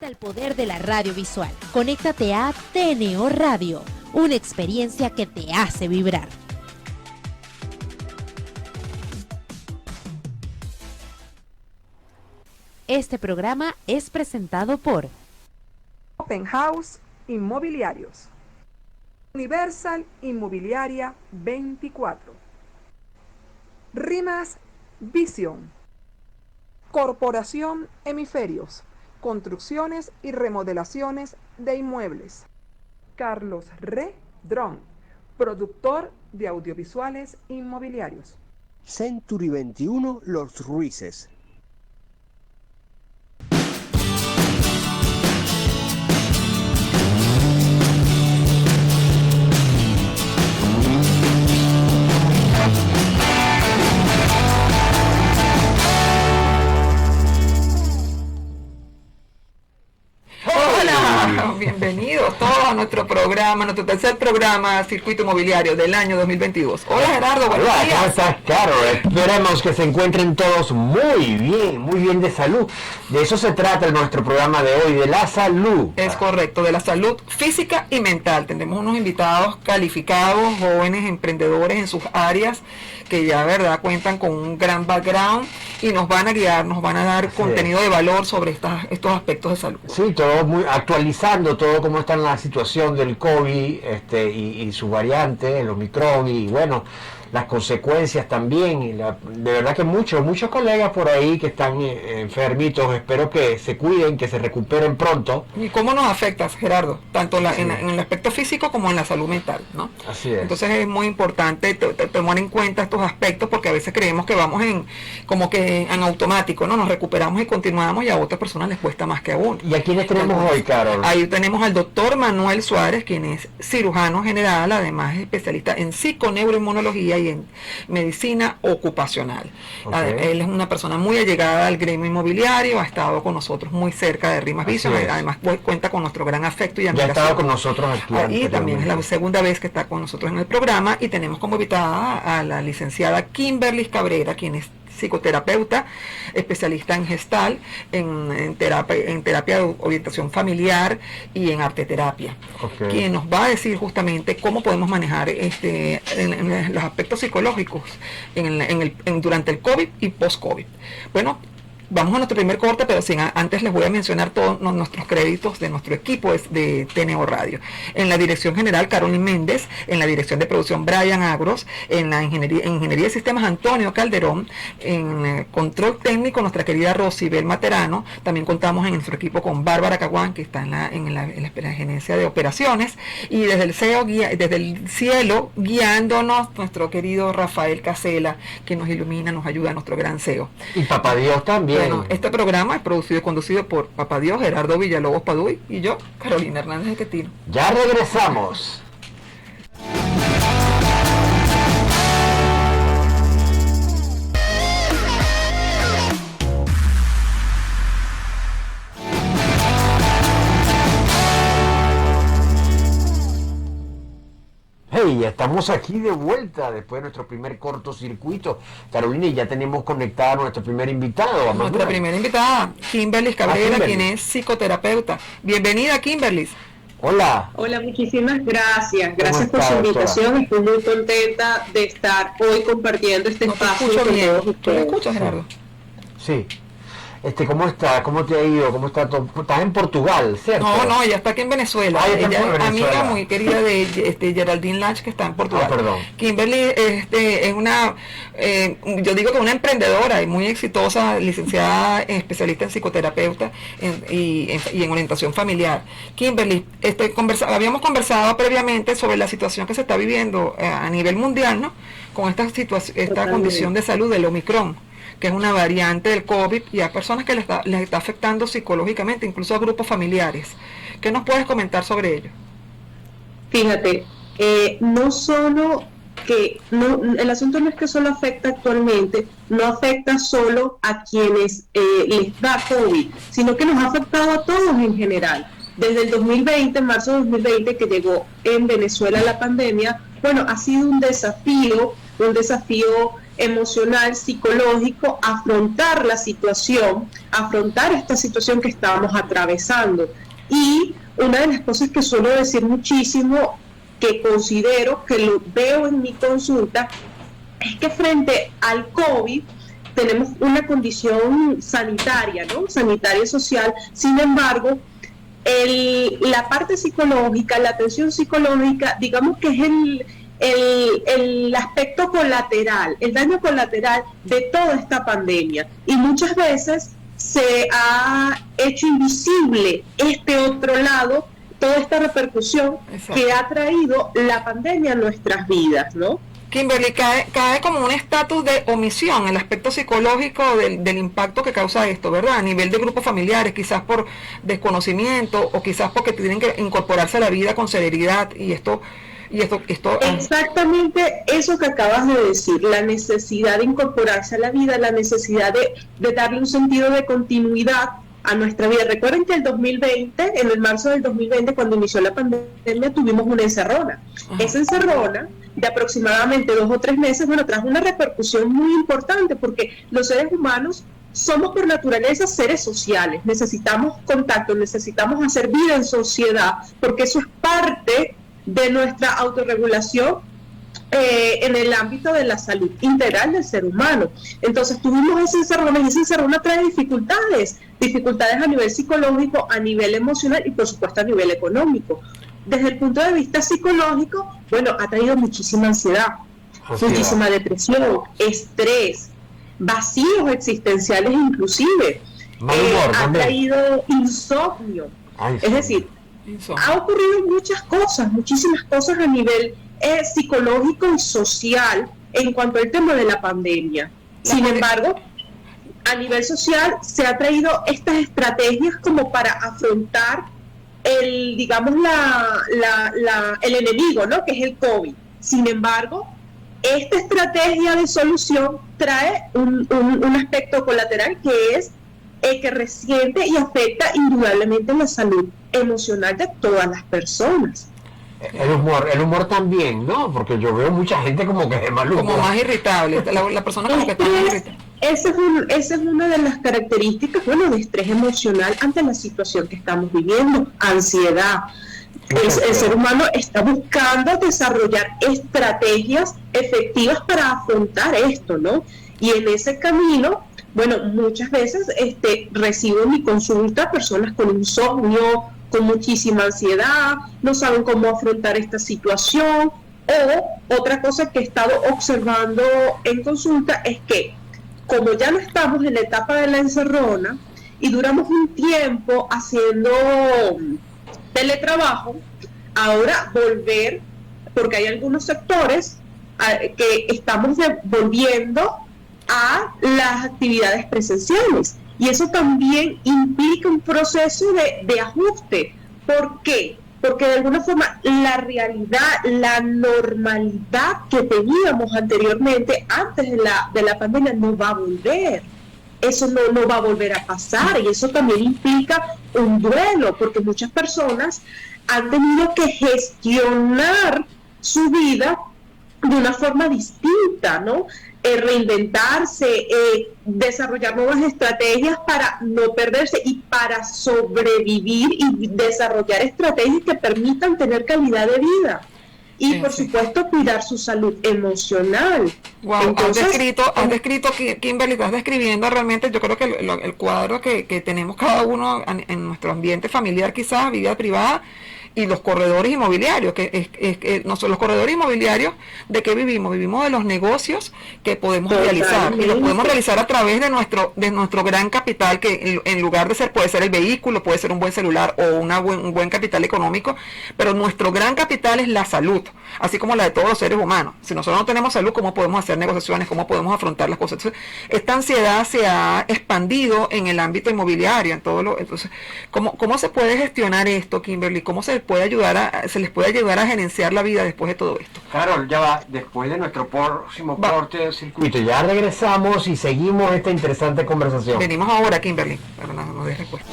El poder de la radio visual. Conéctate a TNO Radio, una experiencia que te hace vibrar. Este programa es presentado por Open House Inmobiliarios, Universal Inmobiliaria 24, Rimas Vision, Corporación Hemisferios, construcciones y remodelaciones de inmuebles. Carlos Redrón, productor de audiovisuales inmobiliarios. Century 21 Los Ruices. Bienvenidos todos a nuestro programa, nuestro tercer programa Circuito Inmobiliario del año 2022. Hola Gerardo, buenos días. ¿Cómo estás, Caro? Esperemos que se encuentren todos muy bien de salud. De eso se trata nuestro programa de hoy, de la salud. Es correcto, de la salud física y mental. Tendremos unos invitados calificados, jóvenes emprendedores en sus áreas, que ya, verdad, cuentan con un gran background y nos van a guiar, nos van a dar contenido de valor sobre estos aspectos de salud. Sí, todo muy actualizando todo cómo está la situación del COVID y su variante, el Omicron, y bueno, las consecuencias también. Y de verdad que muchos colegas por ahí que están enfermitos, espero que se cuiden, que se recuperen pronto. ¿Y cómo nos afecta, Gerardo? Tanto en el aspecto físico como en la salud mental, ¿no? Así es. Entonces es muy importante tomar en cuenta estos aspectos, porque a veces creemos que vamos como que en automático, ¿no? Nos recuperamos y continuamos, y a otras personas les cuesta más que a uno. ¿Y a quiénes tenemos hoy, Carol? Ahí tenemos al doctor Manuel Suárez, quien es cirujano general, además es especialista en psiconeuroinmunología y en medicina ocupacional. Okay. Él es una persona muy allegada al gremio inmobiliario, ha estado con nosotros muy cerca de Rimas Vision, además cuenta con nuestro gran afecto y admiración. Ya ha estado con nosotros aquí. Y también es la segunda vez que está con nosotros en el programa, y tenemos como invitada a la licenciada Kimberly Cabrera, quien es psicoterapeuta, especialista en gestal, en terapia de orientación familiar y en arteterapia, quien nos va a decir justamente cómo podemos manejar en los aspectos psicológicos durante el COVID y post-COVID. Bueno, vamos a nuestro primer corte, pero antes les voy a mencionar todos nuestros créditos de nuestro equipo de TNO Radio. En la dirección general, Carolyn Méndez; en la dirección de producción, Brian Agros; en la ingeniería de sistemas, Antonio Calderón; en control técnico, nuestra querida Rosibel Materano. También contamos en nuestro equipo con Bárbara Caguán, que está en la gerencia de operaciones, y desde el cielo guiándonos, nuestro querido Rafael Casela, que nos ilumina, nos ayuda, nuestro gran CEO. Y Papá Dios también. Bueno, este programa es producido y conducido por Papá Dios, Gerardo Villalobos Paduy, y yo, Carolina Hernández de Quetino. Ya regresamos. Hey, ya estamos aquí de vuelta después de nuestro primer cortocircuito. Carolina, y ya tenemos conectado a nuestro primer invitado. Nuestra primera invitada, Kimberly Cabrera, quien es psicoterapeuta. Bienvenida, Kimberly. Hola. Hola, muchísimas gracias. Gracias por su invitación. Estoy muy contenta de estar hoy compartiendo este espacio. ¿Tú me escuchas, Gerardo? Sí. ¿Cómo está? ¿Cómo te ha ido? ¿Cómo está todo? Estás en Portugal, ¿cierto? No, ella está aquí en Venezuela. Ella es amiga muy querida de Geraldine Lach, que está en Portugal. Perdón. Kimberly es una, yo digo que una emprendedora y muy exitosa, licenciada, especialista en psicoterapeuta y en orientación familiar. Kimberly, habíamos conversado previamente sobre la situación que se está viviendo a nivel mundial, ¿no? Con esta condición de salud del Omicron, que es una variante del COVID, y a personas que les está afectando psicológicamente, incluso a grupos familiares. ¿Qué nos puedes comentar sobre ello? Fíjate, no solo que el asunto no es que solo afecta actualmente, no afecta solo a quienes les da COVID, sino que nos ha afectado a todos en general. Desde el 2020, marzo de 2020, que llegó en Venezuela la pandemia, bueno, ha sido un desafío emocional, psicológico, afrontar la situación, afrontar esta situación que estábamos atravesando. Y una de las cosas que suelo decir muchísimo, que considero, que lo veo en mi consulta, es que frente al COVID tenemos una condición sanitaria, ¿no? Sanitaria social. Sin embargo, la parte psicológica, la atención psicológica, digamos que es el aspecto colateral, el daño colateral de toda esta pandemia. Y muchas veces se ha hecho invisible este otro lado, toda esta repercusión que ha traído la pandemia a nuestras vidas, ¿no? Kimberly, cae como un estatus de omisión el aspecto psicológico del impacto que causa esto, ¿verdad? A nivel de grupos familiares, quizás por desconocimiento o quizás porque tienen que incorporarse a la vida con celeridad y esto. Exactamente eso que acabas de decir, la necesidad de incorporarse a la vida, la necesidad de darle un sentido de continuidad a nuestra vida. Recuerden que el 2020, en el marzo del 2020, cuando inició la pandemia, tuvimos una encerrona. Esa encerrona de aproximadamente 2 o 3 meses, bueno, trajo una repercusión muy importante, porque los seres humanos somos por naturaleza seres sociales, necesitamos contacto, necesitamos hacer vida en sociedad, porque eso es parte de nuestra autorregulación en el ámbito de la salud integral del ser humano. Entonces tuvimos esa encerrona, y esa encerrona trae dificultades a nivel psicológico, a nivel emocional y por supuesto a nivel económico. Desde el punto de vista psicológico, bueno, ha traído muchísima ansiedad, muchísima depresión, estrés, vacíos existenciales inclusive, ha traído insomnio. Es decir, ha ocurrido muchísimas cosas a nivel psicológico y social en cuanto al tema de la pandemia. Sin embargo, a nivel social se ha traído estas estrategias como para afrontar el enemigo, ¿no? Que es el COVID. Sin embargo, esta estrategia de solución trae un aspecto colateral que es que resiente y afecta indudablemente la salud emocional de todas las personas. El humor también, ¿no? Porque yo veo mucha gente como que es mal humor. Como más irritable, la persona como que está más irritable. Esa es una de las características, bueno, de estrés emocional ante la situación que estamos viviendo, ansiedad. El ser humano está buscando desarrollar estrategias efectivas para afrontar esto, ¿no? Y en ese camino, bueno, muchas veces recibo en mi consulta personas con insomnio, con muchísima ansiedad, no saben cómo afrontar esta situación. O otra cosa que he estado observando en consulta es que, como ya no estamos en la etapa de la encerrona y duramos un tiempo haciendo teletrabajo, ahora volver, porque hay algunos sectores que estamos volviendo a las actividades presenciales, y eso también implica un proceso de ajuste. ¿Por qué? Porque de alguna forma la realidad, la normalidad que teníamos anteriormente, antes de la pandemia, no va a volver. Eso no va a volver a pasar, y eso también implica un duelo, porque muchas personas han tenido que gestionar su vida de una forma distinta, ¿no? Reinventarse, desarrollar nuevas estrategias para no perderse y para sobrevivir, y desarrollar estrategias que permitan tener calidad de vida. Y por supuesto cuidar su salud emocional. Wow, entonces, has descrito, Kimberly, estás describiendo realmente, yo creo que el cuadro que tenemos cada uno en nuestro ambiente familiar, quizás, vida privada, y los corredores inmobiliarios, los corredores inmobiliarios, ¿de qué vivimos? Vivimos de los negocios que podemos realizar, y los podemos realizar a través de nuestro gran capital, que en lugar de puede ser el vehículo, puede ser un buen celular o un buen capital económico, pero nuestro gran capital es la salud, así como la de todos los seres humanos. Si nosotros no tenemos salud, ¿cómo podemos hacer negociaciones? ¿Cómo podemos afrontar las cosas? Entonces, esta ansiedad se ha expandido en el ámbito inmobiliario, entonces, ¿cómo se puede gestionar esto, Kimberly? ¿Cómo se les puede ayudar a gerenciar la vida después de todo esto? Carol, ya va, después de nuestro próximo corte de circuito, ya regresamos y seguimos esta interesante conversación. Venimos ahora, Kimberly, pero no des respuesta.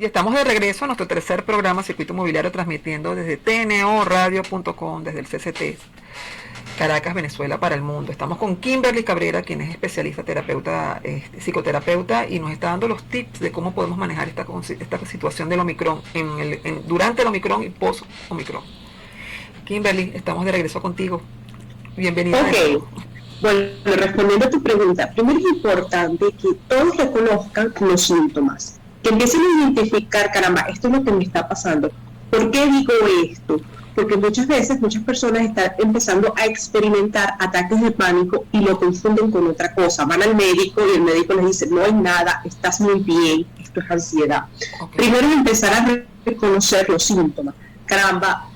Y estamos de regreso a nuestro tercer programa Circuito Mobiliario, transmitiendo desde tnoradio.com, desde el CCT Caracas, Venezuela, para el mundo. Estamos con Kimberly Cabrera, quien es especialista, terapeuta, psicoterapeuta, y nos está dando los tips de cómo podemos manejar esta situación del Omicron, durante el Omicron y post-Omicron. Kimberly, estamos de regreso contigo. Bienvenida. Ok. Bueno, respondiendo a tu pregunta, primero es importante que todos reconozcan los síntomas, que empiecen a identificar, caramba, esto es lo que me está pasando. ¿Por qué digo esto? Porque muchas veces muchas personas están empezando a experimentar ataques de pánico y lo confunden con otra cosa. Van al médico y el médico les dice, no hay nada, estás muy bien, esto es ansiedad. Okay. Primero es empezar a reconocer los síntomas. Caramba,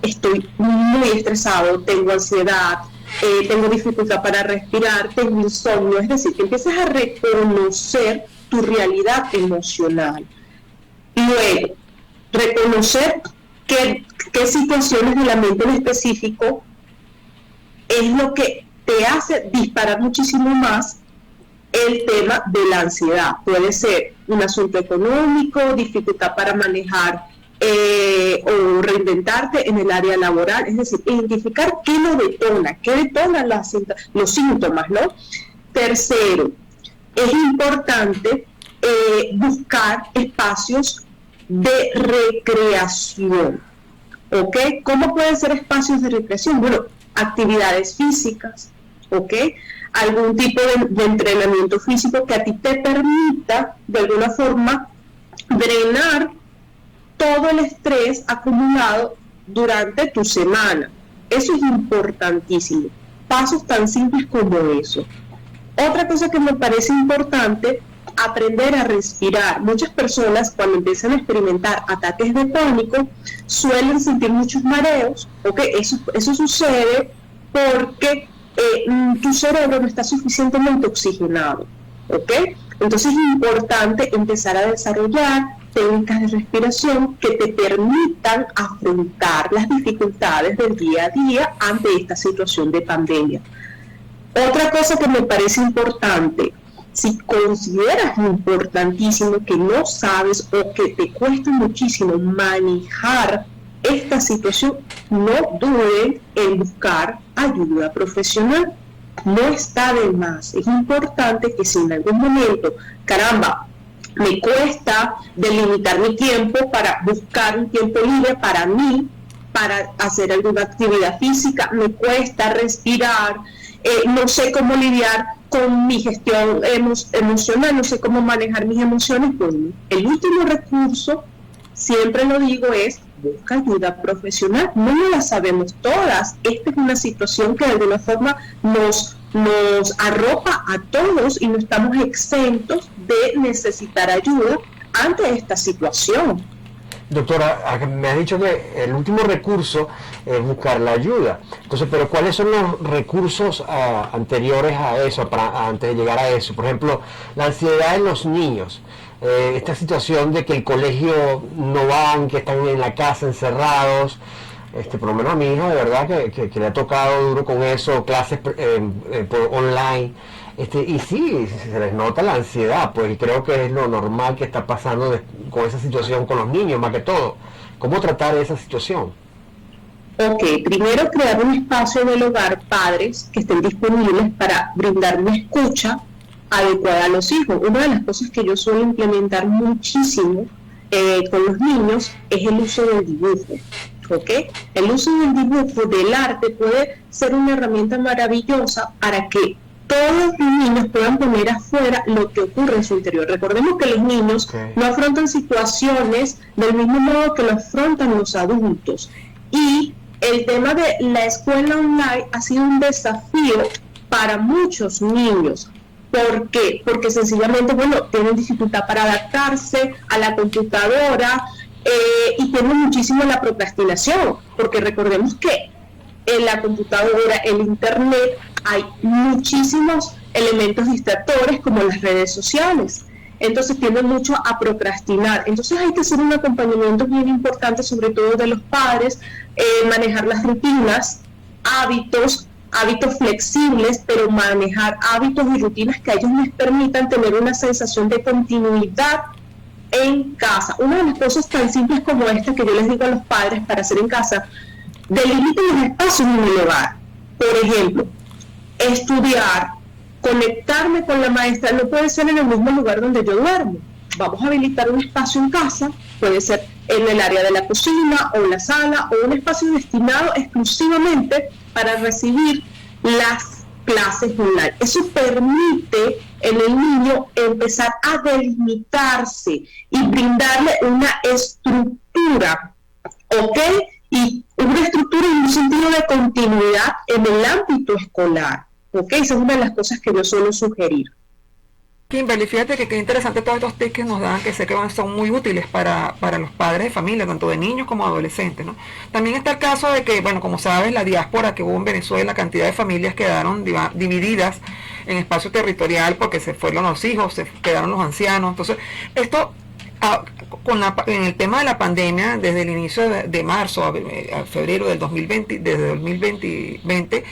estoy muy estresado, tengo ansiedad, tengo dificultad para respirar, tengo insomnio. Es decir, que empieces a reconocer tu realidad emocional. Luego, reconocer qué situaciones de la mente en específico es lo que te hace disparar muchísimo más el tema de la ansiedad. Puede ser un asunto económico, dificultad para manejar o reinventarte en el área laboral, es decir, identificar qué lo detona, qué detonan los síntomas, ¿no? Tercero, es importante buscar espacios de recreación, ¿ok? ¿Cómo pueden ser espacios de recreación? Bueno, actividades físicas, ¿ok? Algún tipo de entrenamiento físico que a ti te permita, de alguna forma, drenar todo el estrés acumulado durante tu semana. Eso es importantísimo. Pasos tan simples como eso. Otra cosa que me parece importante, aprender a respirar. Muchas personas cuando empiezan a experimentar ataques de pánico suelen sentir muchos mareos, ¿ok? Eso sucede porque tu cerebro no está suficientemente oxigenado, ¿ok? Entonces es importante empezar a desarrollar técnicas de respiración que te permitan afrontar las dificultades del día a día ante esta situación de pandemia. Otra cosa que me parece importante, si consideras importantísimo que no sabes o que te cuesta muchísimo manejar esta situación, no duden en buscar ayuda profesional. No está de más. Es importante que si en algún momento, caramba, me cuesta delimitar mi tiempo para buscar un tiempo libre para mí, para hacer alguna actividad física, me cuesta respirar, no sé cómo lidiar con mi gestión emocional, no sé cómo manejar mis emociones. Bueno, el último recurso, siempre lo digo, es busca ayuda profesional. No la sabemos todas. Esta es una situación que de alguna forma nos arropa a todos y no estamos exentos de necesitar ayuda ante esta situación. Doctora, me ha dicho que el último recurso es buscar la ayuda. Entonces, pero ¿cuáles son los recursos anteriores a eso, antes de llegar a eso? Por ejemplo, la ansiedad en los niños. Esta situación de que el colegio no van, que están en la casa encerrados. Por lo menos a mi hijo, de verdad, que le ha tocado duro con eso, clases por online. Y sí, se les nota la ansiedad, pues, y creo que es lo normal que está pasando con esa situación con los niños, más que todo. ¿Cómo tratar esa situación? Ok, primero crear un espacio en el hogar, padres que estén disponibles para brindar una escucha adecuada a los hijos. Una de las cosas que yo suelo implementar muchísimo con los niños es el uso del dibujo. ¿Okay? El uso del dibujo, del arte, puede ser una herramienta maravillosa para que todos los niños puedan poner afuera lo que ocurre en su interior. Recordemos que los niños no afrontan situaciones del mismo modo que lo afrontan los adultos. Y el tema de la escuela online ha sido un desafío para muchos niños. ¿Por qué? Porque sencillamente, tienen dificultad para adaptarse a la computadora, y tiene muchísimo la procrastinación, porque recordemos que en la computadora, en internet, hay muchísimos elementos distractores como las redes sociales. Entonces tienden mucho a procrastinar. Entonces hay que hacer un acompañamiento bien importante, sobre todo de los padres, manejar las rutinas, hábitos flexibles, pero manejar hábitos y rutinas que a ellos les permitan tener una sensación de continuidad en casa. Una de las cosas tan simples como esta que yo les digo a los padres para hacer en casa: delimiten los espacios en el hogar. Por ejemplo, estudiar, conectarme con la maestra, no puede ser en el mismo lugar donde yo duermo. Vamos a habilitar un espacio en casa, puede ser en el área de la cocina o en la sala, o un espacio destinado exclusivamente para recibir las clases online. Eso permite en el niño empezar a delimitarse y brindarle una estructura, ¿ok? Y una estructura en un sentido de continuidad en el ámbito escolar, ¿ok? Esa es una de las cosas que yo suelo sugerir. Kimberly, fíjate que qué interesante todos estos tips que nos dan, que sé que son muy útiles para los padres de familia, tanto de niños como adolescentes, ¿no? También está el caso de que, bueno, como sabes, la diáspora que hubo en Venezuela, cantidad de familias quedaron divididas en espacio territorial porque se fueron los hijos, se quedaron los ancianos. Entonces, esto, en el tema de la pandemia, desde el inicio de marzo a febrero del 2020, desde 2020,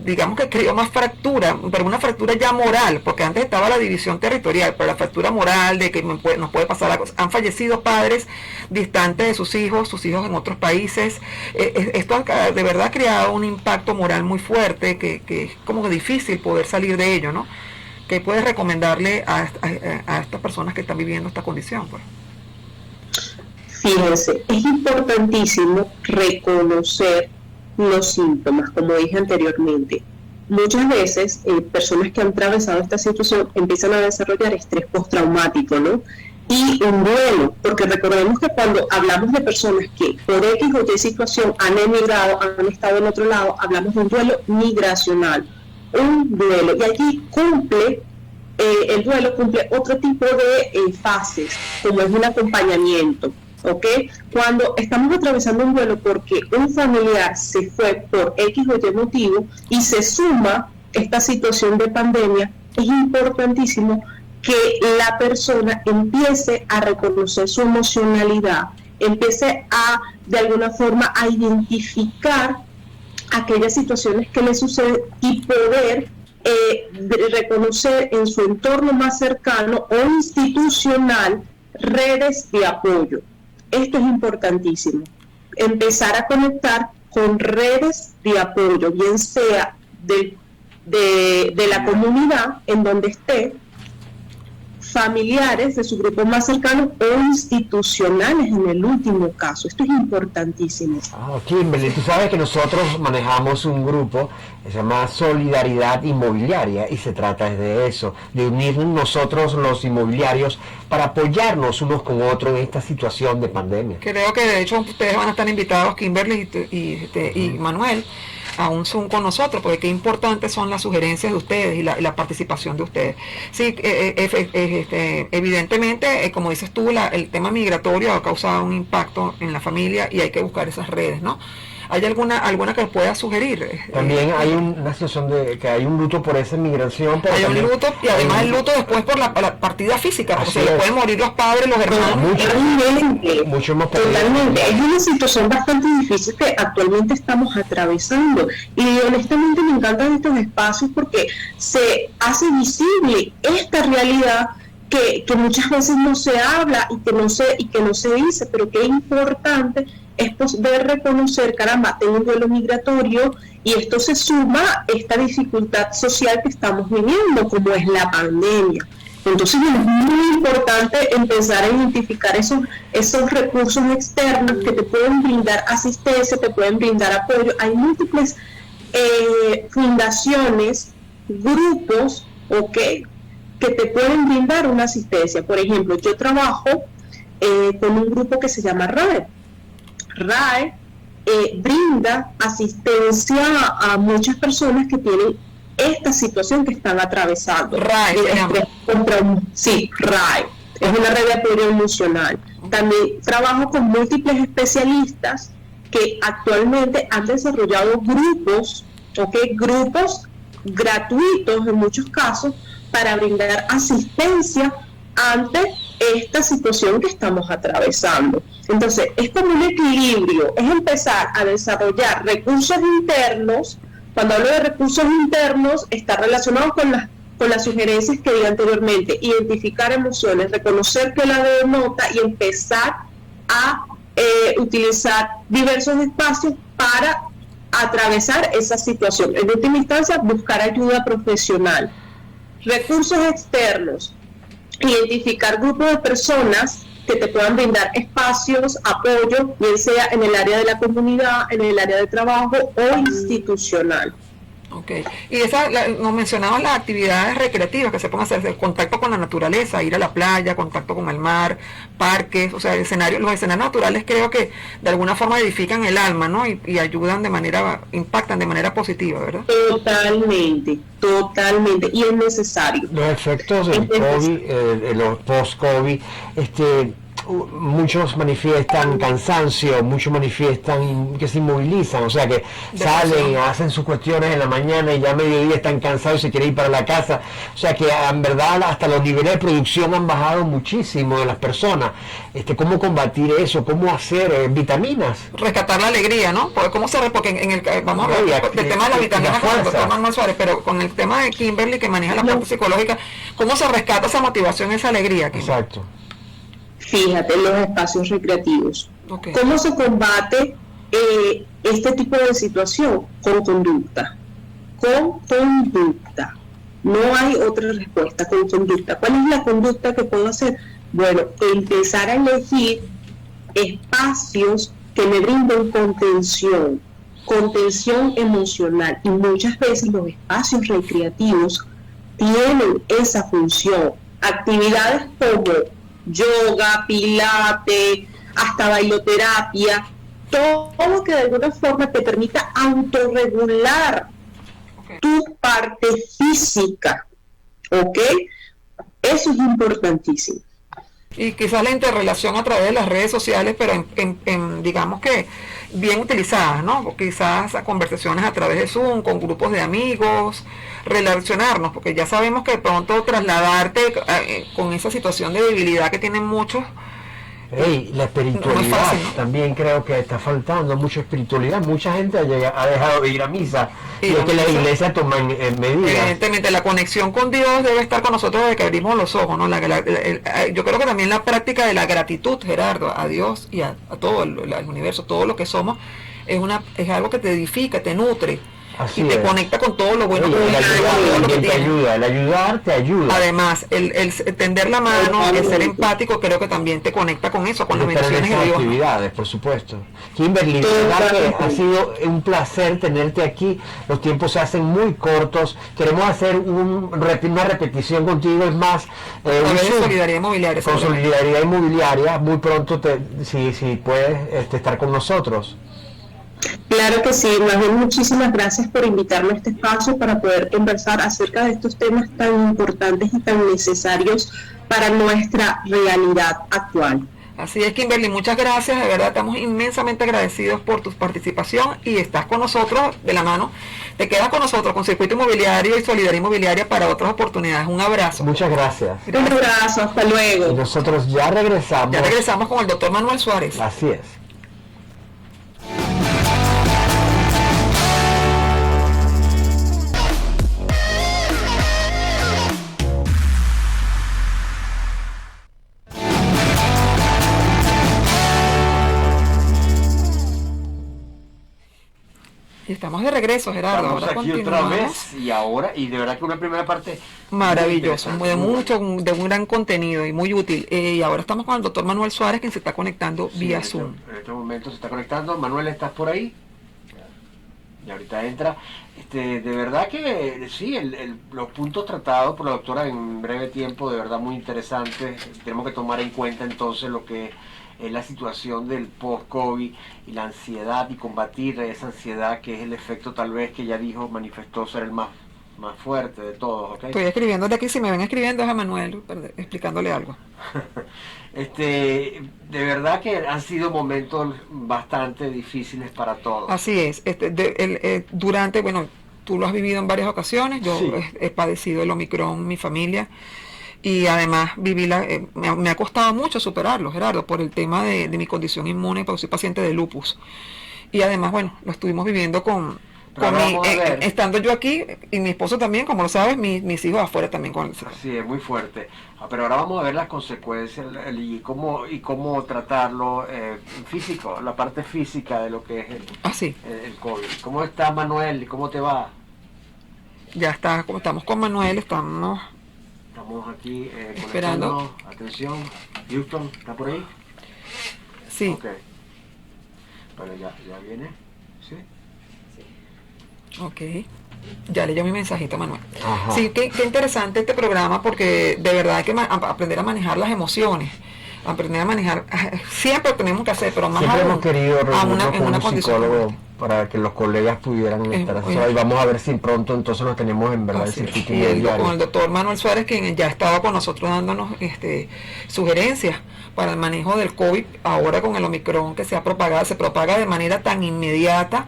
digamos que creó más fractura, pero una fractura ya moral, porque antes estaba la división territorial, pero la fractura moral de que nos puede pasar la cosa. Han fallecido padres distantes de sus hijos en otros países. Esto de verdad ha creado un impacto moral muy fuerte, que es como difícil poder salir de ello, ¿no? ¿Qué puedes recomendarle a estas personas que están viviendo esta condición, pues? Fíjense, es importantísimo reconocer los síntomas, como dije anteriormente. Muchas veces personas que han atravesado esta situación empiezan a desarrollar estrés postraumático, ¿no? Y un duelo, porque recordemos que cuando hablamos de personas que por X o Y situación han emigrado, han estado en otro lado, hablamos de un duelo migracional, un duelo, y allí el duelo cumple otro tipo de fases, como es un acompañamiento. ¿Ok? Cuando estamos atravesando un duelo porque un familiar se fue por X o Y motivo y se suma esta situación de pandemia, es importantísimo que la persona empiece a reconocer su emocionalidad, empiece de alguna forma a identificar aquellas situaciones que le suceden y poder reconocer en su entorno más cercano o institucional redes de apoyo. Esto es importantísimo, empezar a conectar con redes de apoyo, bien sea de la comunidad en donde esté, familiares de su grupo más cercano o institucionales en el último caso. Esto es importantísimo. Kimberly, tú sabes que nosotros manejamos un grupo que se llama Solidaridad Inmobiliaria y se trata de eso, de unirnos nosotros los inmobiliarios para apoyarnos unos con otros en esta situación de pandemia. Creo que de hecho ustedes van a estar invitados, Kimberly y Manuel, a un Zoom con nosotros, porque qué importantes son las sugerencias de ustedes y la participación de ustedes. Sí, evidentemente, como dices tú, el tema migratorio ha causado un impacto en la familia y hay que buscar esas redes, ¿no? ¿Hay alguna que pueda sugerir? También hay una situación de que hay un luto por esa migración. Pero hay un luto, y además el luto después por la partida física, porque se le pueden morir los padres, los hermanos. Mucho más. Totalmente. Es una situación bastante difícil que actualmente estamos atravesando. Y honestamente me encantan estos espacios porque se hace visible esta realidad que muchas veces no se habla y que no se dice, pero que es importante es poder reconocer, caramba, tengo un duelo migratorio y esto se suma a esta dificultad social que estamos viviendo, como es la pandemia. Entonces es muy importante empezar a identificar esos recursos externos que te pueden brindar asistencia, te pueden brindar apoyo. Hay múltiples fundaciones, grupos, que te pueden brindar una asistencia. Por ejemplo, yo trabajo con un grupo que se llama RAE. RAE brinda asistencia a muchas personas que tienen esta situación que están atravesando. RAE, sí, RAE. Es una red de apoyo emocional. También trabajo con múltiples especialistas que actualmente han desarrollado grupos gratuitos en muchos casos para brindar asistencia ante esta situación que estamos atravesando. Entonces, es como un equilibrio, es empezar a desarrollar recursos internos. Cuando hablo de recursos internos, está relacionado con las sugerencias que di anteriormente, identificar emociones, reconocer que la denota y empezar a utilizar diversos espacios para atravesar esa situación. En última instancia, buscar ayuda profesional. Recursos externos, identificar grupos de personas que te puedan brindar espacios, apoyo, bien sea en el área de la comunidad, en el área de trabajo o institucional. Ok, y nos mencionaban las actividades recreativas que se pueden hacer, el contacto con la naturaleza, ir a la playa, contacto con el mar, parques, o sea, los escenarios naturales creo que de alguna forma edifican el alma, ¿no? Y ayudan impactan de manera positiva, ¿verdad? Totalmente, y es necesario. Los efectos del COVID, los post-COVID, muchos manifiestan cansancio, muchos manifiestan que se inmovilizan, o sea que salen, hacen sus cuestiones en la mañana y ya a mediodía están cansados y se quieren ir para la casa, o sea que en verdad hasta los niveles de producción han bajado muchísimo de las personas. ¿Cómo combatir eso? ¿Cómo hacer vitaminas? Rescatar la alegría, ¿no? Porque en el vamos a hablar del tema de las vitaminas con el doctor Manuel Suárez, pero con el tema de Kimberly que maneja la parte psicológica, ¿cómo se rescata esa motivación, esa alegría, Kimberly? Exacto. Fíjate, los espacios recreativos. Okay. ¿Cómo se combate este tipo de situación? Con conducta. Con conducta. No hay otra respuesta, con conducta. ¿Cuál es la conducta que puedo hacer? Bueno, empezar a elegir espacios que me brinden contención emocional. Y muchas veces los espacios recreativos tienen esa función. Actividades como yoga, pilates, hasta bailoterapia, todo que de alguna forma te permita autorregular tu parte física, ¿ok? Eso es importantísimo. Y quizás la interrelación a través de las redes sociales, pero digamos que bien utilizadas, ¿no? Quizás a conversaciones a través de Zoom, con grupos de amigos, relacionarnos, porque ya sabemos que de pronto trasladarte con esa situación de debilidad que tienen muchos. La espiritualidad, no es fácil, ¿no? También creo que está faltando mucha espiritualidad. Mucha gente ha dejado de ir a misa y es que la iglesia toma medidas. Evidentemente la conexión con Dios debe estar con nosotros desde que abrimos los ojos, ¿no? Yo creo que también la práctica de la gratitud, Gerardo, a Dios y a todo el universo, todo lo que somos, es algo que te edifica, te nutre. Así y te conecta con todo lo bueno. El ayudar te ayuda. Además, el tender la mano, el ser empático, creo que también te conecta con eso, con las bendiciones de Dios. Actividades, por supuesto. Kimberly, verdad que ha sido un placer tenerte aquí. Los tiempos se hacen muy cortos. Queremos hacer una repetición contigo, es más, Solidaridad Inmobiliaria. Con Solidaridad Inmobiliaria, muy pronto, si puedes estar con nosotros. Claro que sí, más bien muchísimas gracias por invitarme a este espacio para poder conversar acerca de estos temas tan importantes y tan necesarios para nuestra realidad actual. Así es, Kimberly, muchas gracias, de verdad estamos inmensamente agradecidos por tu participación y estás con nosotros de la mano, te quedas con nosotros con Circuito Inmobiliario y Solidaridad Inmobiliaria para otras oportunidades. Un abrazo. Muchas gracias. Un abrazo, hasta luego. Y nosotros ya regresamos. Ya regresamos con el doctor Manuel Suárez. Así es. Estamos de regreso, Gerardo. Estamos ahora aquí otra vez y de verdad que una primera parte maravillosa, de un gran contenido y muy útil. Y ahora estamos con el doctor Manuel Suárez, quien se está conectando vía Zoom. En este momento se está conectando. Manuel, ¿estás por ahí? Y ahorita entra. De verdad que sí, los puntos tratados por la doctora en breve tiempo, de verdad muy interesantes. Tenemos que tomar en cuenta entonces lo que es la situación del post-COVID y la ansiedad y combatir esa ansiedad que es el efecto tal vez que ya dijo, manifestó ser el más fuerte de todos, ¿ok? Estoy escribiéndole aquí, si me ven escribiendo es a Manuel, explicándole algo. De verdad que han sido momentos bastante difíciles para todos. Así es, bueno, tú lo has vivido en varias ocasiones, yo sí. He padecido el Omicron, mi familia, y además me ha costado mucho superarlo, Gerardo, por el tema de mi condición inmune, porque soy paciente de lupus. Y además, bueno, lo estuvimos viviendo con Pero vamos a ver. estando yo aquí y mi esposo también, como lo sabes, mis hijos afuera también con el Sí, es muy fuerte. Pero ahora vamos a ver las consecuencias y cómo tratarlo físico, la parte física de lo que es el COVID. ¿Cómo está Manuel? ¿Cómo te va? Ya está, como estamos con Manuel, estamos aquí esperando. Atención, Houston, ¿está por ahí? Sí. Ok. Pero ya viene, ¿sí? Ok, ya leí mi mensajito, Manuel. Ajá. Sí, qué interesante este programa, porque de verdad hay que aprender a manejar las emociones, aprender a manejar, siempre tenemos que hacer, pero más siempre aún, hemos querido reunirnos con un condición psicólogo para que los colegas pudieran estar así, y vamos a ver si pronto entonces nos tenemos en verdad el circuito inmobiliario. Con el doctor Manuel Suárez, quien ya estaba con nosotros dándonos sugerencias para el manejo del COVID, ahora con el Omicron que se propaga de manera tan inmediata.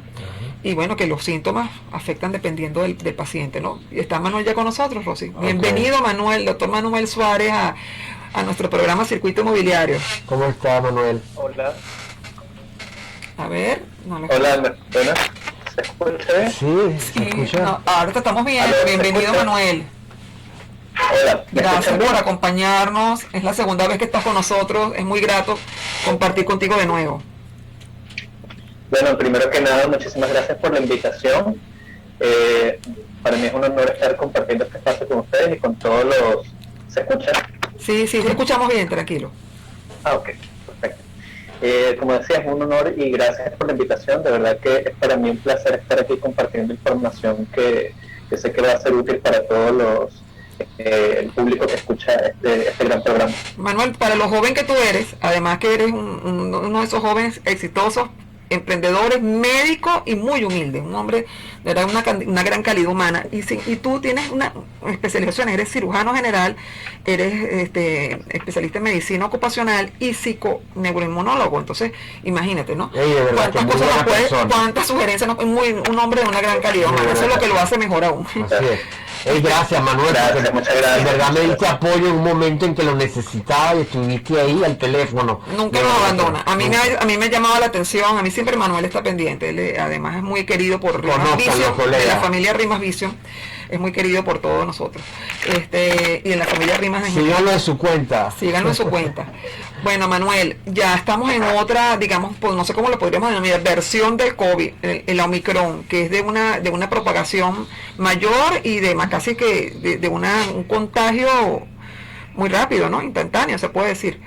Y bueno, que los síntomas afectan dependiendo del paciente, ¿no? Y está Manuel ya con nosotros, Rosy. Okay. Bienvenido, Manuel, doctor Manuel Suárez, a nuestro programa Circuito Inmobiliario. ¿Cómo está, Manuel? Hola. A ver, no le Hola, ¿buenas? ¿Se escucha? Sí, se escucha. No, ahora te estamos viendo. Bienvenido, Manuel. Hola. Gracias por acompañarnos. Es la segunda vez que estás con nosotros. Es muy grato compartir contigo de nuevo. Bueno, primero que nada, muchísimas gracias por la invitación. Para mí es un honor estar compartiendo este espacio con ustedes y con todos los... ¿Se escucha? Sí, te escuchamos bien, tranquilo. Ok, perfecto. Como decía, es un honor y gracias por la invitación. De verdad que es para mí un placer estar aquí compartiendo información que sé que va a ser útil para todos el público que escucha este gran programa. Manuel, para lo joven que tú eres, además que eres uno de esos jóvenes exitosos, emprendedores, médico y muy humilde, un hombre de verdad una gran calidad humana, y tú tienes una especialización, eres cirujano general, eres especialista en medicina ocupacional y psiconeuroinmunólogo. Entonces imagínate, ¿no? Cuántas cosas nos puedes, cuántas sugerencias, un hombre de una gran calidad humana, eso es lo que lo hace mejor aún. Así es. Gracias, Manuel. Muchas gracias. En verdad me diste apoyo en un momento en que lo necesitaba y estuviste ahí al teléfono. Nunca nos abandona. A mí me ha llamado la atención, a mí siempre Manuel está pendiente. Él, además es muy querido por Rimas Vision, de la familia Rimas Vision. Es muy querido por todos nosotros. Y en la familia Rimas... Síganlo en su cuenta. Síganlo en su cuenta. Bueno, Manuel, ya estamos en otra, digamos, pues no sé cómo lo podríamos denominar, versión del COVID, el Omicron, que es de una propagación mayor y de más casi que de un contagio muy rápido, ¿no? Instantáneo, se puede decir.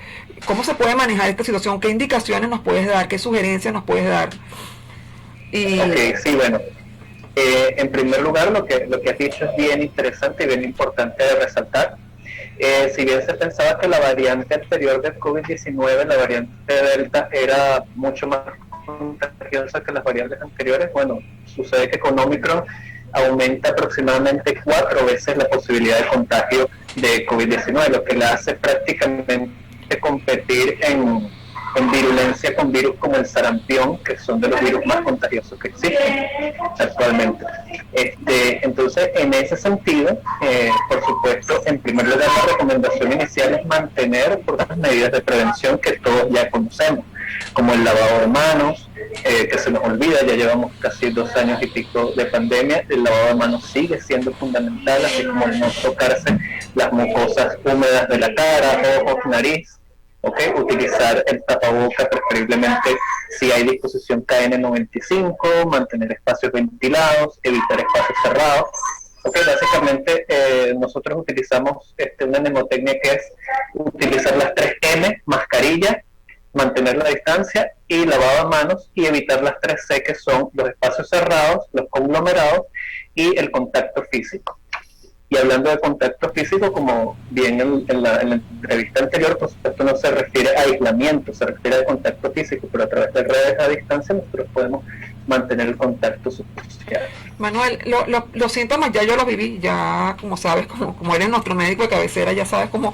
¿Cómo se puede manejar esta situación? ¿Qué indicaciones nos puedes dar? ¿Qué sugerencias nos puedes dar? Ok, sí, bueno. En primer lugar, lo que has dicho es bien interesante y bien importante de resaltar. Si bien se pensaba que la variante anterior del COVID-19, la variante Delta, era mucho más contagiosa que las variantes anteriores, bueno, sucede que con Omicron aumenta aproximadamente 4 veces la posibilidad de contagio de COVID-19, lo que la hace prácticamente competir en virulencia con virus como el sarampión, que son de los virus más contagiosos que existen actualmente. Entonces, en ese sentido, por supuesto, en primer lugar, la recomendación inicial es mantener las medidas de prevención que todos ya conocemos, como el lavado de manos, que se nos olvida, ya llevamos casi 2 años y pico de pandemia, el lavado de manos sigue siendo fundamental, así como el no tocarse las mucosas húmedas de la cara, ojos, nariz. Okay, utilizar el tapaboca preferiblemente si hay disposición KN95, mantener espacios ventilados, evitar espacios cerrados. Okay, básicamente nosotros utilizamos una mnemotecnia que es utilizar las 3 M, mascarilla, mantener la distancia y lavado de manos, y evitar las 3 C, que son los espacios cerrados, los conglomerados y el contacto físico. Y hablando de contacto físico, como bien en la entrevista anterior, por supuesto no se refiere a aislamiento, se refiere a contacto físico, pero a través de redes a distancia nosotros podemos mantener el contacto social. Manuel, los síntomas ya yo los viví, ya como sabes, como eres nuestro médico de cabecera, ya sabes cómo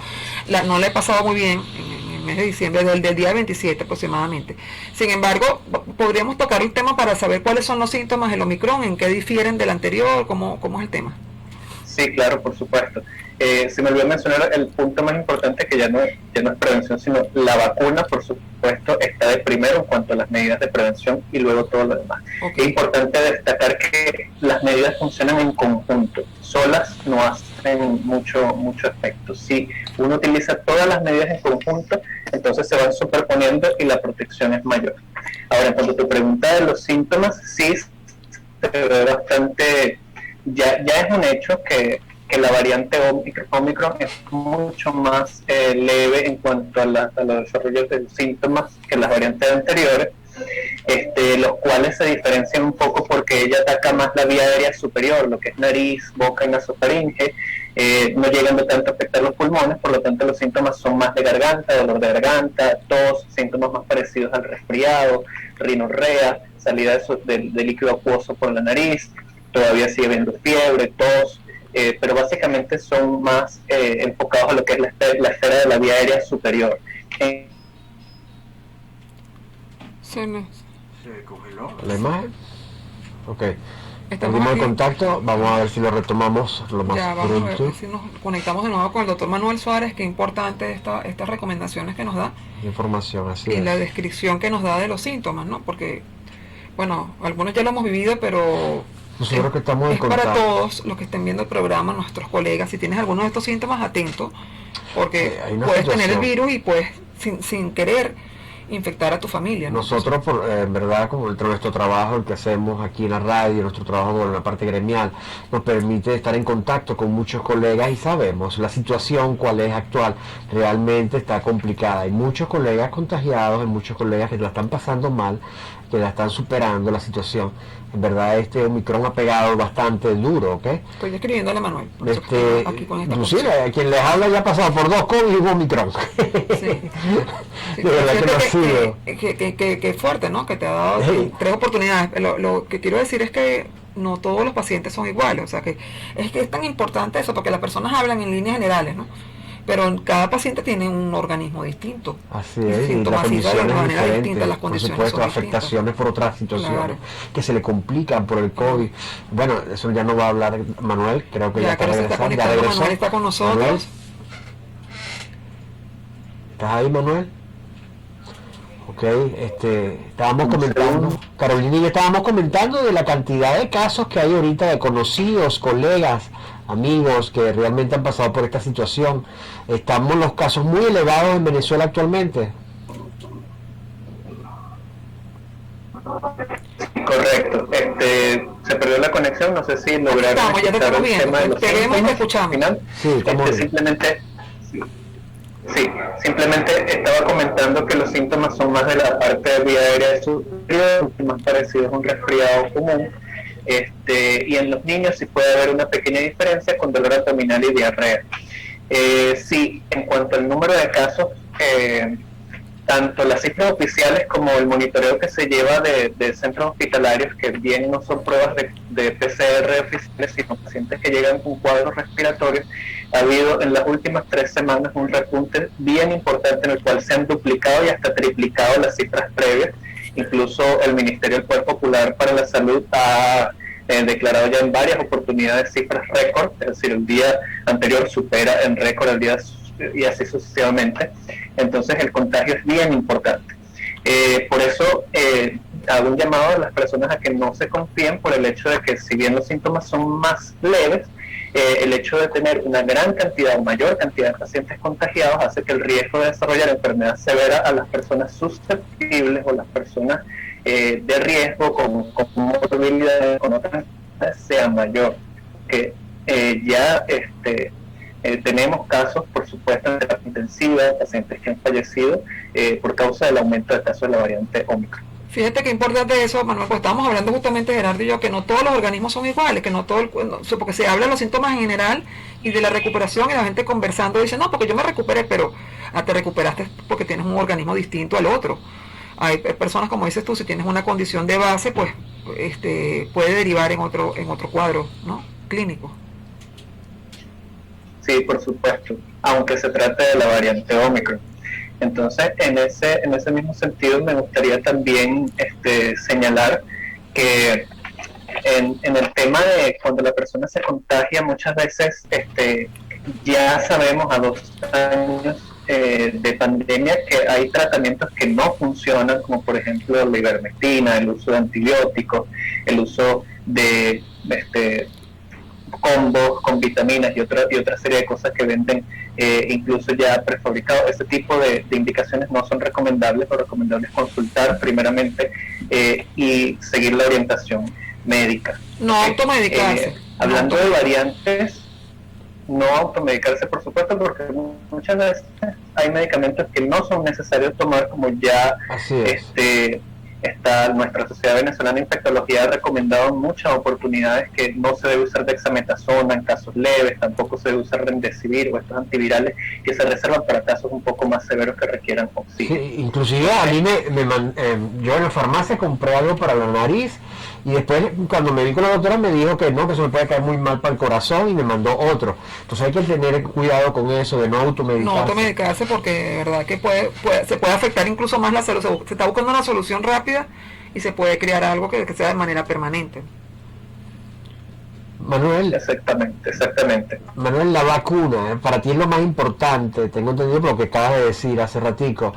no le he pasado muy bien en el mes de diciembre, desde el día 27 aproximadamente. Sin embargo, podríamos tocar el tema para saber cuáles son los síntomas del Omicron, en qué difieren del anterior, cómo es el tema. Sí, claro, por supuesto. se me olvidó mencionar el punto más importante, que ya no es prevención, sino la vacuna, por supuesto, está de primero en cuanto a las medidas de prevención y luego todo lo demás. Es importante destacar que las medidas funcionan en conjunto, solas no hacen mucho efecto. Si uno utiliza todas las medidas en conjunto, entonces se van superponiendo y la protección es mayor. Ahora, en cuanto a tu pregunta de los síntomas, sí se ve bastante, ya es un hecho que la variante Omicron es mucho más leve en cuanto a los desarrollos de síntomas que las variantes anteriores, los cuales se diferencian un poco porque ella ataca más la vía aérea superior, lo que es nariz, boca y nasofaringe, no llegando tanto a afectar los pulmones, por lo tanto los síntomas son más de garganta, dolor de garganta, tos, síntomas más parecidos al resfriado, rinorrea, salida de líquido acuoso por la nariz, todavía sigue habiendo fiebre, tos, pero básicamente son más enfocados a lo que es la esfera de la vía aérea superior. Se congeló la imagen. Ok. Estamos Perdimos el aquí. contacto, vamos a ver si lo retomamos lo más Ya, vamos a pronto. ver si nos conectamos de nuevo con el doctor Manuel Suárez. Qué importante estas recomendaciones que nos da Información, así y es. la descripción que nos da de los síntomas, ¿no? Porque, bueno, algunos ya lo hemos vivido, pero Nosotros que estamos en es para contacto. todos los que estén viendo el programa, nuestros colegas. Si tienes alguno de estos síntomas, atento, porque Hay una puedes tener el situación. virus y puedes, sin querer, infectar a tu familia, ¿no? Nosotros, en verdad, como nuestro trabajo, el que hacemos aquí en la radio, nuestro trabajo en la parte gremial, nos permite estar en contacto con muchos colegas y sabemos la situación, cuál es actual, realmente está complicada. Hay muchos colegas contagiados, hay muchos colegas que la están pasando mal, que la están superando la situación. En verdad, este Omicron ha pegado bastante duro, ¿ok? Estoy escribiéndole a Manuel. por eso que estoy aquí con esta Inclusive, cosa. a quien les habla ya ha pasado por 2 COVID y Omicron. Sí. De verdad que no ha sido. Que fuerte, ¿no? Que te ha dado Sí. 3 oportunidades. Lo que quiero decir es que no todos los pacientes son iguales. O sea, que es tan importante eso, porque las personas hablan en líneas generales, ¿no? Pero cada paciente tiene un organismo distinto. Así Y es, y la sintomatiza condición de es manera distinta, diferente. las Por condiciones supuesto, son distintas. afectaciones por otras situaciones Claro. que se le complican por el COVID. Bueno, eso ya no va a hablar Manuel, creo que ya está creo que se está regresando. Ya conectando. regresó. Manuel está con nosotros. Manuel, ¿estás ahí, Manuel? Ok, estábamos comentando, Carolina y yo estábamos comentando de la cantidad de casos que hay ahorita de conocidos, colegas, amigos que realmente han pasado por esta situación. Estamos los casos muy elevados en Venezuela actualmente. Correcto. Se perdió la conexión, no sé si lograron Estamos, ya te escuchar estamos el viendo, tema de los te vemos y te síntomas escuchamos. al final. Sí, estamos bien. Simplemente estaba comentando que los síntomas son más de la parte de vía aérea superior, más parecidos a un resfriado común. Y en los niños sí puede haber una pequeña diferencia con dolor abdominal y diarrea. Sí, en cuanto al número de casos, tanto las cifras oficiales como el monitoreo que se lleva de centros hospitalarios, que bien no son pruebas de PCR oficiales, sino pacientes que llegan con cuadros respiratorios, ha habido en las últimas 3 semanas un repunte bien importante en el cual se han duplicado y hasta triplicado las cifras previas. Incluso el Ministerio del Poder Popular para la Salud ha declarado ya en varias oportunidades cifras récord, es decir, el día anterior supera en récord el día y así sucesivamente. Entonces el contagio es bien importante. Por eso hago un llamado a las personas a que no se confíen por el hecho de que, si bien los síntomas son más leves, el hecho de tener una gran cantidad o mayor cantidad de pacientes contagiados hace que el riesgo de desarrollar enfermedad severa a las personas susceptibles o las personas de riesgo con morbilidad, con otras sea mayor. Que ya tenemos casos, por supuesto, en terapia intensiva, pacientes que han fallecido por causa del aumento de casos de la variante Omicron. Fíjate qué importante eso, Manuel, pues estábamos hablando justamente, Gerardo y yo, que no todos los organismos son iguales, que no todo porque se habla de los síntomas en general y de la recuperación, y la gente conversando dice, no, porque yo me recuperé, pero te recuperaste porque tienes un organismo distinto al otro. Hay personas, como dices tú, si tienes una condición de base, pues puede derivar en otro cuadro, ¿no?, clínico. Sí, por supuesto, aunque se trate de la variante Omicron. Entonces, en ese mismo sentido, me gustaría también señalar que en el tema de cuando la persona se contagia, muchas veces ya sabemos a 2 años de pandemia que hay tratamientos que no funcionan, como por ejemplo la ivermectina, el uso de antibióticos, el uso de combos con vitaminas y otra serie de cosas que venden incluso ya prefabricados. Ese tipo de indicaciones no son recomendables. Lo recomendable es consultar primeramente y seguir la orientación médica. No automedicarse. Hablando de variantes, no automedicarse, por supuesto, porque muchas veces hay medicamentos que no son necesarios tomar, como ya nuestra Sociedad Venezolana de Infectología ha recomendado en muchas oportunidades que no se debe usar dexametasona en casos leves, tampoco se debe usar remdesivir o estos antivirales que se reservan para casos un poco más severos que requieran oxígeno. Sí, inclusive a mí yo en la farmacia compré algo para la nariz y después cuando me vi con la doctora me dijo que no, que eso me puede caer muy mal para el corazón y me mandó otro. Entonces hay que tener cuidado con eso de no automedicarse. No automedicarse, porque de verdad que se puede afectar incluso más la salud. Se está buscando una solución rápida y se puede crear algo que sea de manera permanente. Manuel, exactamente. Manuel, la vacuna, para ti es lo más importante, tengo entendido por lo que acabas de decir hace ratico.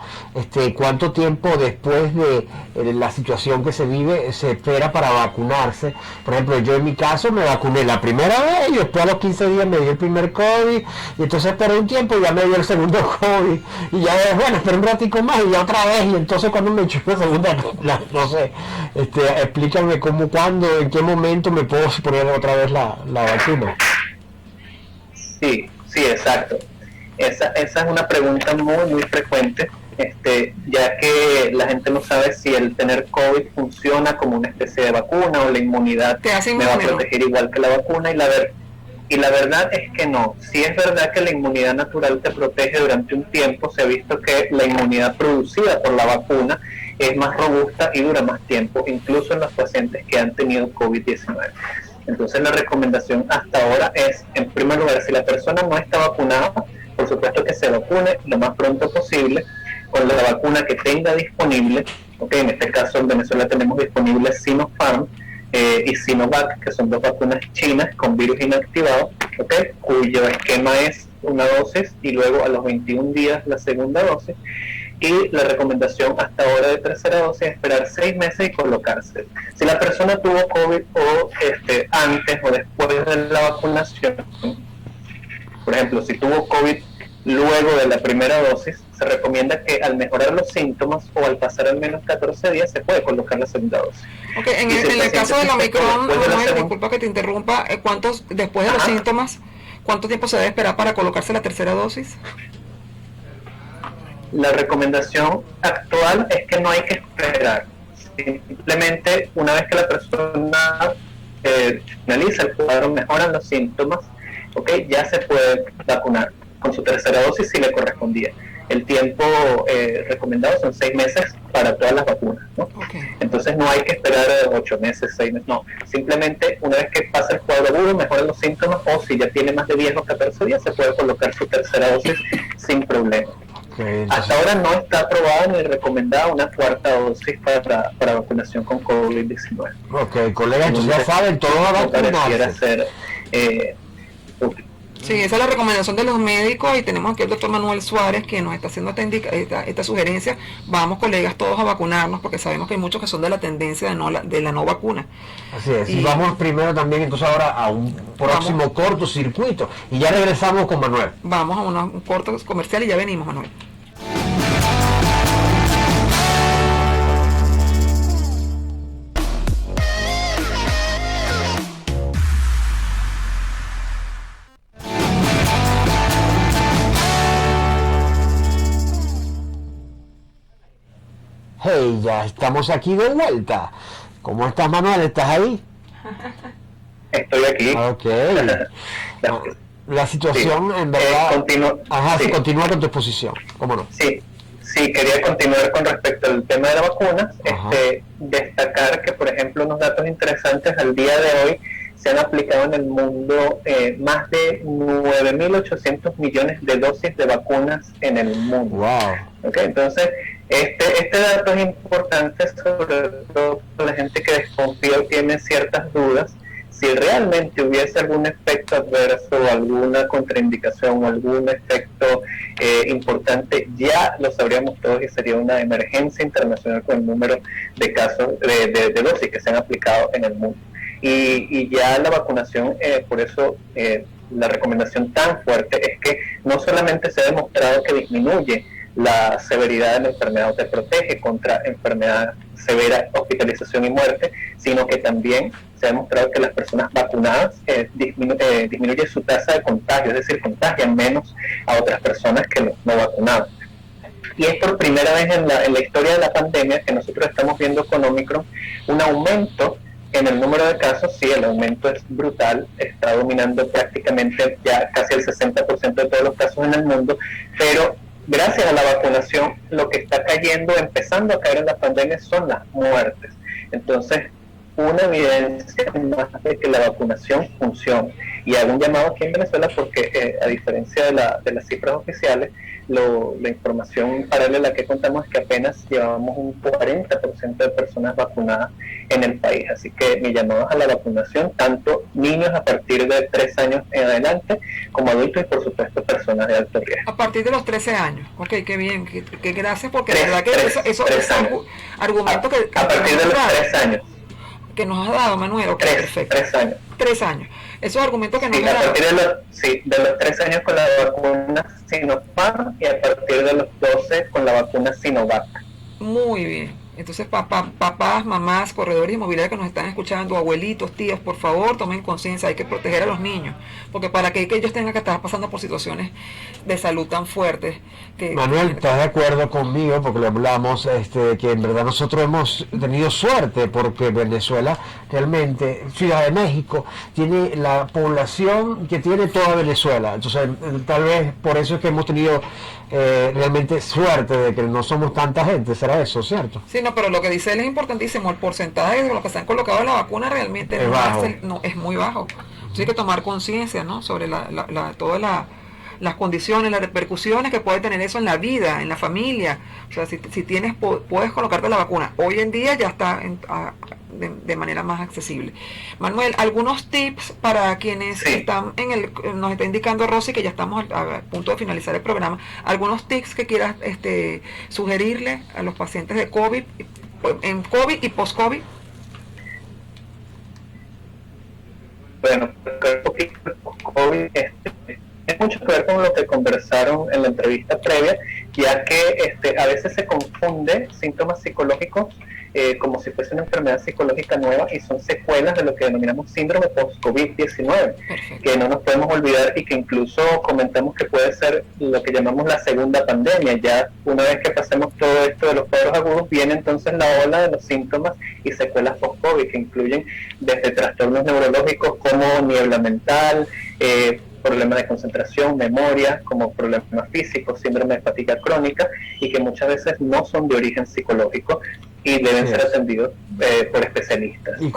¿Cuánto tiempo después de la situación que se vive se espera para vacunarse? Por ejemplo, yo en mi caso me vacuné la primera vez y después a los 15 días me dio el primer COVID y entonces esperé un tiempo y ya me dio el segundo COVID y ya esperé un ratico más y ya otra vez, y entonces cuando me echó la segunda, no sé, explícame cómo, cuándo, en qué momento me puedo poner otra vez la vacuna. Sí, exacto. Esa es una pregunta muy frecuente, ya que la gente no sabe si el tener COVID funciona como una especie de vacuna o la inmunidad me va a proteger igual que la vacuna, y la verdad es que no. Sí es verdad que la inmunidad natural te protege durante un tiempo. Se ha visto que la inmunidad producida por la vacuna es más robusta y dura más tiempo, incluso en los pacientes que han tenido COVID-19. Entonces la recomendación hasta ahora es, en primer lugar, si la persona no está vacunada, por supuesto que se vacune lo más pronto posible con la vacuna que tenga disponible. En este caso en Venezuela tenemos disponible Sinopharm y Sinovac, que son 2 vacunas chinas con virus inactivado, cuyo esquema es una dosis y luego a los 21 días la segunda dosis. Y la recomendación hasta ahora de tercera dosis es esperar 6 meses y colocarse. Si la persona tuvo COVID o antes o después de la vacunación, por ejemplo, si tuvo COVID luego de la primera dosis, se recomienda que al mejorar los síntomas o al pasar al menos 14 días se puede colocar la segunda dosis. En el caso del Omicron, disculpa que te interrumpa, después de los síntomas, ¿cuánto tiempo se debe esperar para colocarse la tercera dosis? La recomendación actual es que no hay que esperar. Simplemente una vez que la persona finaliza el cuadro, mejoran los síntomas, ya se puede vacunar con su tercera dosis si le correspondía. El tiempo recomendado son 6 meses para todas las vacunas, ¿no? Entonces no hay que esperar 8 meses, 6 meses, no. Simplemente una vez que pasa el cuadro agudo, mejoran los síntomas, o si ya tiene más de 10 o 14 días, se puede colocar su tercera dosis sin problema. Hasta ahora no está aprobada ni recomendada una 4ª dosis para vacunación con COVID-19. Colegas, entonces ya saben, todo va a vacunarse. Ser útil. Sí, esa es la recomendación de los médicos, y tenemos aquí al doctor Manuel Suárez que nos está haciendo esta sugerencia. Vamos, colegas, todos a vacunarnos, porque sabemos que hay muchos que son de la tendencia de la no vacuna. Así es, y vamos primero también entonces ahora a un próximo cortocircuito y ya regresamos con Manuel. Vamos a un corto comercial y ya venimos, Manuel. Hey, ya estamos aquí de vuelta. ¿Cómo estás, Manuel? ¿Estás ahí? Estoy aquí. La situación, en verdad... Continúa con tu exposición, ¿cómo no? Sí, quería continuar con respecto al tema de la vacuna. Destacar que, por ejemplo, unos datos interesantes al día de hoy: se han aplicado en el mundo más de 9.800 millones de dosis de vacunas en el mundo. Wow. Entonces, este dato es importante, sobre todo para la gente que desconfía o tiene ciertas dudas. Si realmente hubiese algún efecto adverso, alguna contraindicación o algún efecto importante, ya lo sabríamos todos y sería una emergencia internacional con el número de casos de dosis que se han aplicado en el mundo. Y ya la vacunación, por eso la recomendación tan fuerte es que no solamente se ha demostrado que disminuye la severidad de la enfermedad o te protege contra enfermedad severa, hospitalización y muerte, sino que también se ha demostrado que las personas vacunadas disminuye su tasa de contagio, es decir, contagian menos a otras personas que los no vacunados. Y es por primera vez en la historia de la pandemia que nosotros estamos viendo con Omicron un aumento en el número de casos. Sí, el aumento es brutal, está dominando prácticamente ya casi el 60% de todos los casos en el mundo, pero gracias a la vacunación, lo que está cayendo, empezando a caer en la pandemia, son las muertes. Entonces, una evidencia más de que la vacunación funciona. Y hago un llamado aquí en Venezuela porque, a diferencia de las cifras oficiales, la información paralela que contamos es que apenas llevamos un 40% de personas vacunadas en el país. Así que mi llamado es a la vacunación, tanto niños a partir de 3 años en adelante, como adultos y por supuesto personas de alto riesgo. A partir de los 13 años. Ok, qué bien, que gracias, porque la verdad que eso es argumento que... A partir de los 3 años. Que nos ha dado, Manuel. Okay, perfecto. 3 años. 3 años. Esos argumentos que nos ha dado. A partir de los 3 años con la vacuna Sinopharm y a partir de los 12 con la vacuna Sinovac. Muy bien. Entonces, papás, mamás, corredores inmobiliarios que nos están escuchando, abuelitos, tíos, por favor, tomen conciencia, hay que proteger a los niños, porque para que ellos tengan que estar pasando por situaciones de salud tan fuertes. Manuel, ¿estás de acuerdo conmigo? Porque le hablamos que en verdad nosotros hemos tenido suerte, porque Venezuela, realmente, Ciudad de México, tiene la población que tiene toda Venezuela. Entonces, tal vez por eso es que hemos tenido realmente suerte de que no somos tanta gente. ¿Será eso, cierto? Sí, no, pero lo que dice él es importantísimo. El porcentaje de los que se han colocado en la vacuna realmente es muy bajo. Entonces hay que tomar conciencia, ¿no?, sobre todas las condiciones, las repercusiones que puede tener eso en la vida, en la familia. O sea, si puedes colocarte la vacuna. Hoy en día ya está de manera más accesible. Manuel, algunos tips para quienes están nos está indicando Rosy que ya estamos a punto de finalizar el programa. Algunos tips que quieras sugerirle a los pacientes de COVID, en COVID y post-COVID. Bueno, un poquito de post-COVID es mucho que ver con lo que conversaron en la entrevista previa, ya que a veces se confunde síntomas psicológicos como si fuese una enfermedad psicológica nueva, y son secuelas de lo que denominamos síndrome post-COVID-19, que no nos podemos olvidar y que incluso comentamos que puede ser lo que llamamos la segunda pandemia. Ya una vez que pasemos todo esto de los cuadros agudos, viene entonces la ola de los síntomas y secuelas post-COVID, que incluyen desde trastornos neurológicos como niebla mental, problemas de concentración, memoria, como problemas físicos, síndrome de fatiga crónica, y que muchas veces no son de origen psicológico y deben ser atendidos por especialistas. ¿Y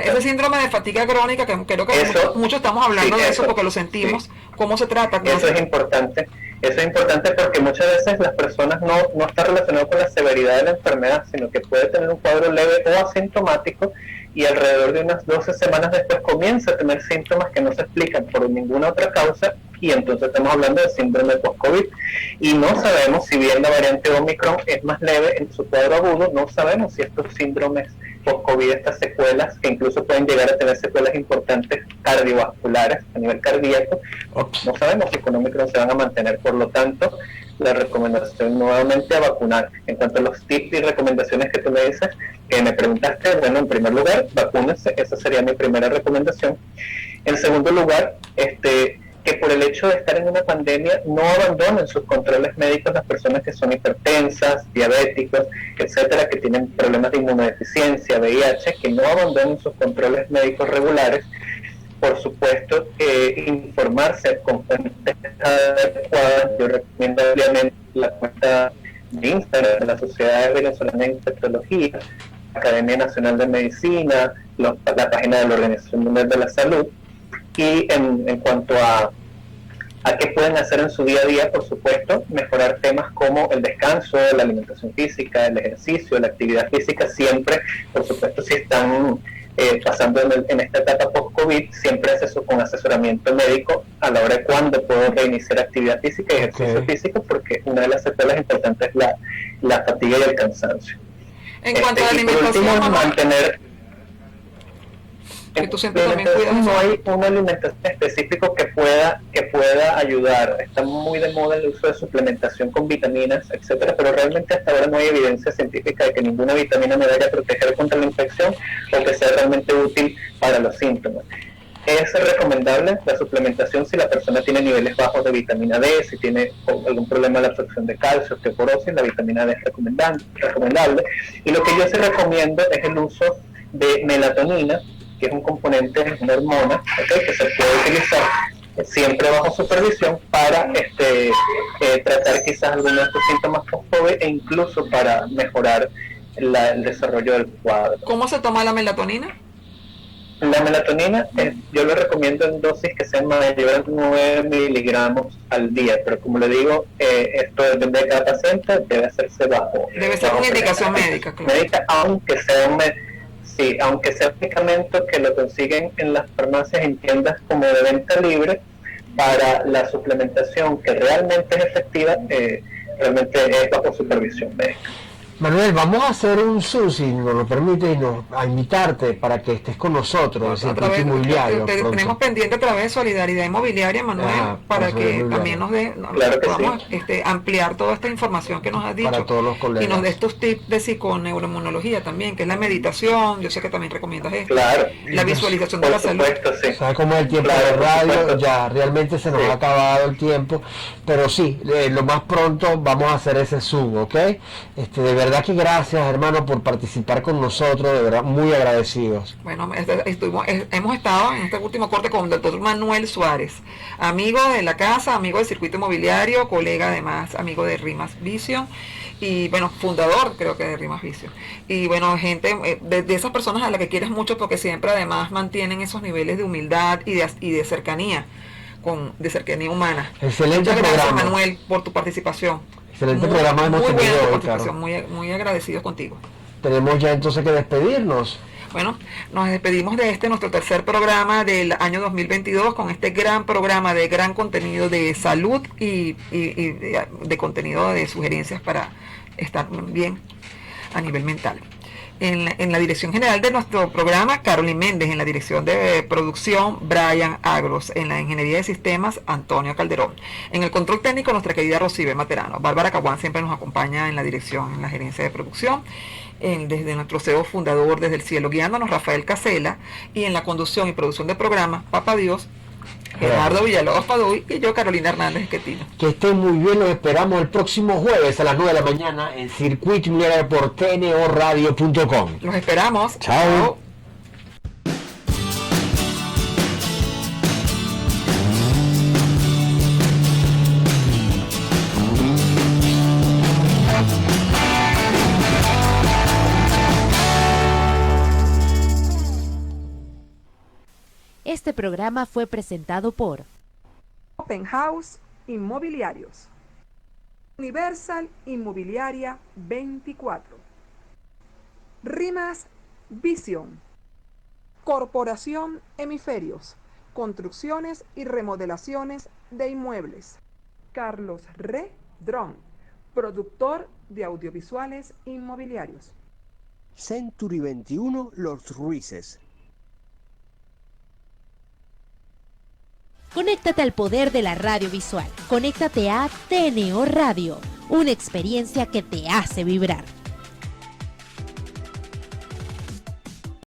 ese síndrome de fatiga crónica, que creo que muchos estamos hablando de eso porque lo sentimos, ¿cómo se trata? Eso es importante. Eso es importante porque muchas veces las personas no están relacionadas con la severidad de la enfermedad, sino que puede tener un cuadro leve o asintomático, y alrededor de unas 12 semanas después comienza a tener síntomas que no se explican por ninguna otra causa, y entonces estamos hablando de síndrome post-COVID. Y no sabemos, si bien la variante Omicron es más leve en su cuadro agudo, no sabemos si estos síndromes post-COVID, estas secuelas, que incluso pueden llegar a tener secuelas importantes cardiovasculares a nivel cardíaco, no sabemos si con Omicron se van a mantener. Por lo tanto, la recomendación nuevamente a vacunar. En cuanto a los tips y recomendaciones que tú me dices, que me preguntaste, bueno, en primer lugar, vacúnense, esa sería mi primera recomendación. En segundo lugar, que por el hecho de estar en una pandemia no abandonen sus controles médicos las personas que son hipertensas, diabéticos, etcétera, que tienen problemas de inmunodeficiencia, VIH, que no abandonen sus controles médicos regulares. Por supuesto, informarse con fuentes adecuadas. Yo recomiendo obviamente la cuenta de Instagram de la Sociedad Venezolana de Infectología, Academia Nacional de Medicina, la página de la Organización Mundial de la Salud. Y en cuanto a qué pueden hacer en su día a día, por supuesto, mejorar temas como el descanso, la alimentación física, el ejercicio, la actividad física, siempre, por supuesto, si están pasando en esta etapa post-COVID, siempre con asesoramiento médico a la hora de cuándo puedo reiniciar actividad física y ejercicio físico, porque una de las secuelas importantes es la fatiga y el cansancio. En cuanto a la alimentación, mantener... No hay una alimentación específica que pueda ayudar. Está muy de moda el uso de suplementación con vitaminas, etcétera, pero realmente hasta ahora no hay evidencia científica de que ninguna vitamina me vaya a proteger contra la infección o que sea realmente útil para los síntomas. Es recomendable la suplementación si la persona tiene niveles bajos de vitamina D, si tiene algún problema de absorción de calcio, osteoporosis, la vitamina D es recomendable. Y lo que yo sí recomiendo es el uso de melatonina, que es un componente, es una hormona, que se puede utilizar siempre bajo supervisión para tratar quizás algunos de estos síntomas post-COVID e incluso para mejorar el desarrollo del cuadro. ¿Cómo se toma la melatonina? La melatonina yo lo recomiendo en dosis que sean mayores a 9 miligramos al día, pero como le digo, esto depende de cada paciente, debe hacerse bajo. Debe ser una indicación médica, claro. Médica, aunque sea un medicamento que lo consiguen en las farmacias, en tiendas como de venta libre, para la suplementación que realmente es efectiva, realmente es bajo supervisión médica. Manuel, vamos a hacer un Zoom, si nos lo permite, a invitarte para que estés con nosotros en Circuito Inmobiliario. Tenemos pendiente a través de Solidaridad Inmobiliaria, Manuel, para que también nos podamos ampliar toda esta información que nos has dicho. Para todos los colegas. Y nos des tus tips de psiconeuroinmunología también, que es la meditación. Yo sé que también recomiendas esto. Claro. La visualización de la salud. Sí. ¿Sabes cómo es el tiempo de radio? Ya realmente se nos ha acabado el tiempo, pero sí, lo más pronto vamos a hacer ese Zoom, ¿ok? De verdad que gracias, hermano, por participar con nosotros, de verdad muy agradecidos. Bueno, hemos estado en este último corte con el doctor Manuel Suárez, amigo de la casa, amigo del circuito inmobiliario, colega además, amigo de Rimas Vision, y bueno, fundador creo que de Rimas Vision. Y bueno, gente, de esas personas a las que quieres mucho, porque siempre además mantienen esos niveles de humildad y de cercanía, de cercanía humana. Excelente Muchas gracias, programa, Manuel, por tu participación. Excelente programa hemos tenido hoy, claro. Muy agradecidos contigo. Tenemos ya entonces que despedirnos. Bueno, nos despedimos de nuestro tercer programa del año 2022 con este gran programa de gran contenido de salud y de contenido de sugerencias para estar bien a nivel mental. En la dirección general de nuestro programa, Carolyn Méndez; en la dirección de producción, Brian Agros; en la ingeniería de sistemas, Antonio Calderón; en el control técnico, nuestra querida Rosibel Materano. Bárbara Caguán siempre nos acompaña en la dirección, en la gerencia de producción. Desde nuestro CEO fundador, desde el cielo, guiándonos, Rafael Casela; y en la conducción y producción del programa, Papá Dios, Gerardo Villalobos Paduy, y yo, Carolina Hernández Esquetino. Que estén muy bien, los esperamos el próximo jueves a las 9 de la mañana en Circuito Inmobiliario por tnoradio.com. Los esperamos. Chao. Este programa fue presentado por Open House Inmobiliarios, Universal Inmobiliaria 24, Rimas Vision, Corporación Hemisferios, construcciones y remodelaciones de inmuebles, Carlos Redrón, productor de audiovisuales inmobiliarios, Century 21 Los Ruices. Conéctate al poder de la radio visual. Conéctate a TNO Radio, una experiencia que te hace vibrar.